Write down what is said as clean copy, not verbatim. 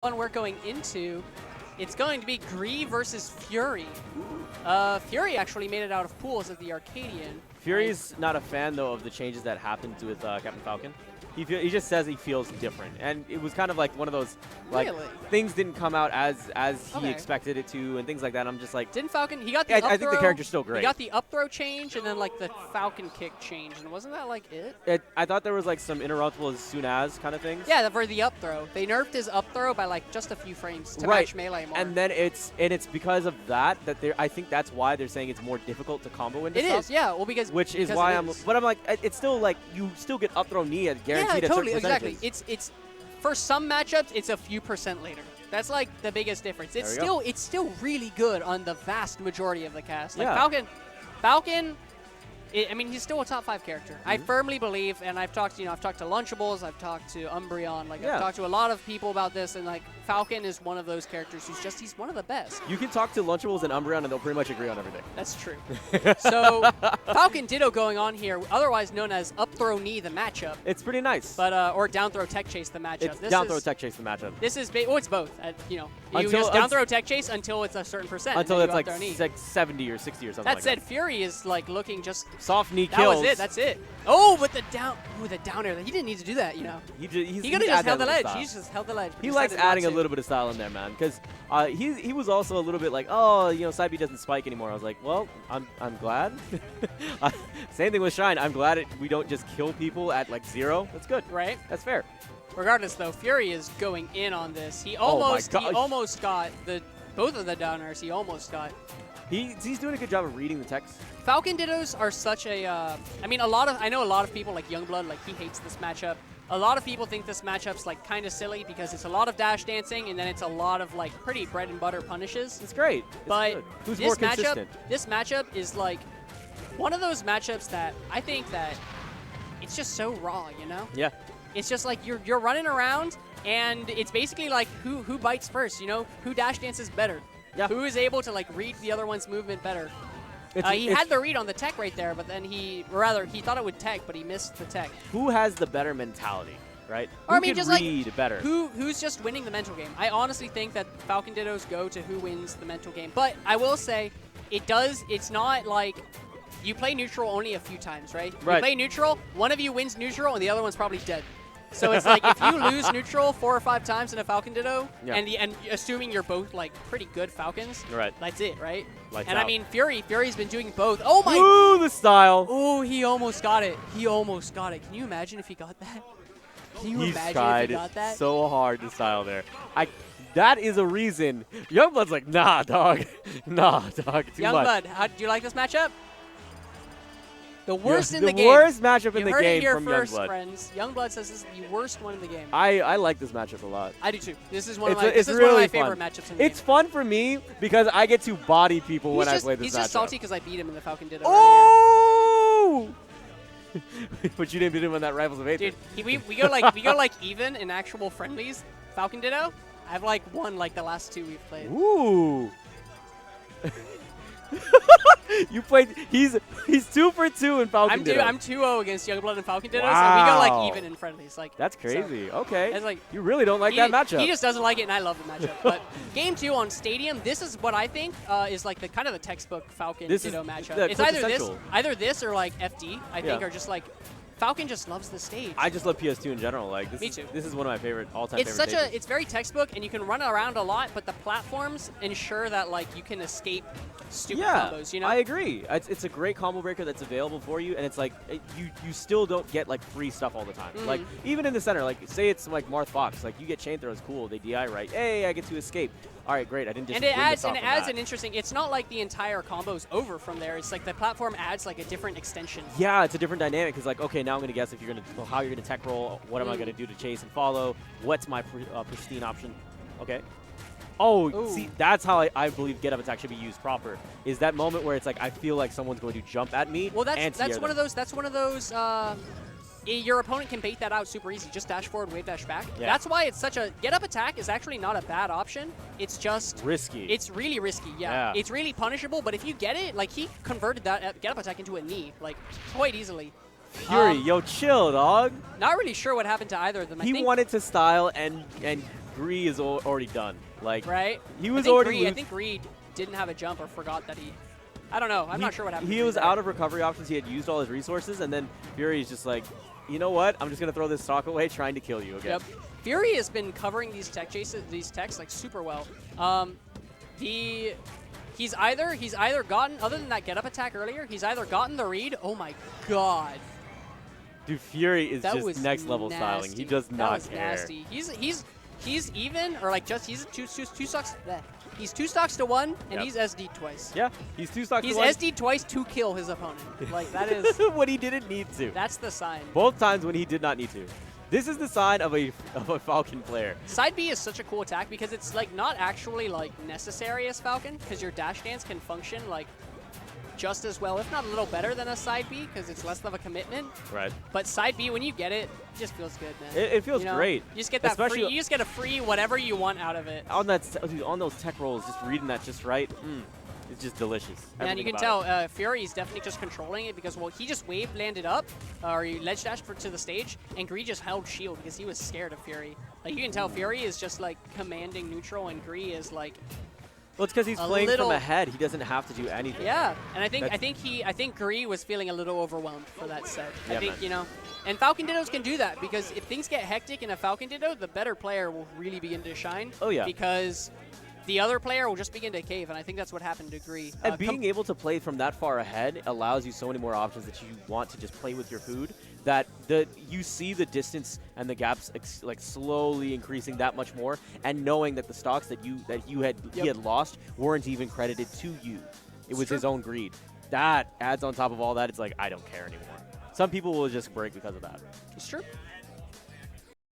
one we're going into, it's going to be Gree versus Fury. Fury actually made it out of pools at the Arcadian. Fury's not a fan, though, of the changes that happened with Captain Falcon. He just says he feels different, and it was kind of like one of those, like, really? things didn't come out as he expected it to, and things like that. I'm just like, didn't Falcon? He got the up I think the character's still great. He got the up throw change, and then like the Falcon kick change, and wasn't that like it? I thought there was like some interruptible as soon as kind of things. Yeah, for the up throw, they nerfed his up throw by like just a few frames to right. match melee more. And then it's because of that I think that's why they're saying it's more difficult to combo into stuff. It is, yeah. Well, because why I'm like, it's still like you still get up throw knee at guaranteed. Yeah, totally, at exactly. It's for some matchups, it's a few % later. That's like the biggest difference. It's still really good on the vast majority of the cast. Like Falcon. I mean, he's still a top 5 character. I firmly believe, and I've talked to Lunchables, I've talked to Umbreon, like I've talked to a lot of people about this, and like Falcon is one of those characters he's one of the best. You can talk to Lunchables and Umbreon, and they'll pretty much agree on everything. That's true. So Falcon Ditto going on here, otherwise known as up throw knee the matchup. It's pretty nice. But or down throw tech chase the matchup. It's down throw tech chase the matchup. This is it's both. You just down throw tech chase until it's a certain %. Until it's like 70 or 60 or something. That said, Fury is like looking just soft knee kills. That's it. Oh, with the down air. He didn't need to do that, you know. He could have just held the ledge. He's just held the ledge. He likes adding a little bit of style in there, man. Because he was also a little bit like, Side B doesn't spike anymore. I was like, well, I'm glad. Same thing with Shine. I'm glad we don't just kill people at like 0. That's good. Right. That's fair. Regardless, though, Fury is going in on this. He almost got both of the down airs. He almost got. He's doing a good job of reading the text. Falcon Dittos are such a, I know a lot of people like Youngblood, like he hates this matchup. A lot of people think this matchup's like kind of silly because it's a lot of dash dancing and then it's a lot of like pretty bread and butter punishes. It's great. But who's more consistent? This matchup is like one of those matchups that I think that it's just so raw, you know? Yeah. It's just like you're running around and it's basically like who bites first, you know? Who dash dances better? Yeah. Who is able to like read the other one's movement better? He had the read on the tech right there, but then he thought it would tech, but he missed the tech. Who has the better mentality, right? Or, I mean, just read like better? Who's just winning the mental game? I honestly think that Falcon Dittos go to who wins the mental game. But I will say, it's not like you play neutral only a few times, right? Right. You play neutral, one of you wins neutral, and the other one's probably dead. So it's like if you lose neutral 4 or 5 times in a Falcon Ditto, and assuming you're both like pretty good Falcons, right? That's it, right? Lights and out. I mean, Fury's been doing both. Oh my! Ooh, the style! Ooh, he almost got it. He almost got it. Can you imagine if he got that? Can you imagine if he got that? So hard to style there. That is a reason. Youngblood's like, nah, dog. Nah, dog. Too much. Youngblood, do you like this matchup? The worst in the game. The worst matchup in the game from Youngblood. You heard it here first, friends. Youngblood says this is the worst one in the game. I like this matchup a lot. I do too. This is one of my favorite matchups in the game. It's fun for me because I get to body people when I play this matchup. He's just salty because I beat him in the Falcon Ditto. Oh! But you didn't beat him on that Rivals of 8. Dude, we go like even in actual friendlies. Falcon Ditto, I've like won like the last 2 we've played. Ooh. You played. He's 2 for 2 in Falcon Ditto. I'm 2-0 against Youngblood and Falcon Dittos, and we go like even in friendlies. Like that's crazy. So, okay. It's like you really don't like that matchup. He just doesn't like it, and I love the matchup. But game 2 on Stadium, this is what I think is like the kind of the textbuck Falcon Ditto matchup. It's either this or like FD. I think are just like. Falcon just loves the stage. I just love PS2 in general. Like Me too. This is one of my favorite all-time favorite stages. It's very textbook, and you can run around a lot, but the platforms ensure that like you can escape stupid combos. You know. I agree. It's a great combo breaker that's available for you, and it's like you still don't get like free stuff all the time. Like even in the center, like say it's like Marth Fox, like you get chain throws, cool. They DI right. Hey, I get to escape. All right, great. I didn't just. And it adds an interesting. It's not like the entire combo's over from there. It's like the platform adds like a different extension. Yeah, it's a different dynamic because like okay, now I'm gonna guess if you're gonna how you're gonna tech roll. What am I gonna do to chase and follow? What's my pristine option? Okay. Oh, Ooh. see, that's how I believe get up attack should be used proper. Is that moment where it's like I feel like someone's going to jump at me. Well, that's one of those. That's one of those. Your opponent can bait that out super easy. Just dash forward, wave dash back. Yeah. That's why it's such a get-up attack is actually not a bad option. It's just risky. It's really risky, yeah. It's really punishable, but if you get it, like he converted that get-up attack into a knee, like quite easily. Fury, yo, chill, dog. Not really sure what happened to either of them. He wanted to style and Gree is already done. Like, right? He was already. I think Gree didn't have a jump or forgot that he. I don't know. I'm not sure what happened. He was out of recovery options. He had used all his resources, and then Fury is just like, you know what? I'm just gonna throw this stock away, trying to kill you again. Yep. Fury has been covering these tech chases, these techs like super well. He's either gotten, other than that get up attack earlier, he's either gotten the read. Oh my god. Dude, Fury is That just next level nasty. styling. He does not care. Nasty. He's even, or like just he's two stocks. He's 2 stocks to 1, and he's SD twice. Yeah, he's 2 stocks to 1. He's SD twice to kill his opponent. Like that is when he didn't need to. That's the sign. Both times when he did not need to. This is the sign of a Falcon player. Side B is such a cool attack because it's like not actually like necessary as Falcon, because your dash dance can function like just as well, if not a little better than a side B, because it's less of a commitment. Right. But side B, when you get it, just feels good, man. It feels great. You just get that free. You just get a free whatever you want out of it. On that, dude, on those tech rolls, just reading that just right. It's just delicious. And you can tell Fury is definitely just controlling it because, well, he just wave landed up, or he ledge dashed to the stage, and Gree just held shield because he was scared of Fury. Like, you can tell Fury is just, like, commanding neutral, and Gree is, like, well, it's because he's playing from ahead. He doesn't have to do anything. Yeah, and I think Gree was feeling a little overwhelmed for that set. I think, you know, and Falcon Dittos can do that because if things get hectic in a Falcon Ditto, the better player will really begin to shine. Oh, yeah. Because the other player will just begin to cave, and I think that's what happened to Gree. And being able to play from that far ahead allows you so many more options that you want to just play with your food, that you see the distance and the gaps like slowly increasing that much more, and knowing that the stocks that he had lost weren't even credited to you. It was his own greed. That adds on top of all that. It's like, I don't care anymore. Some people will just break because of that. It's true.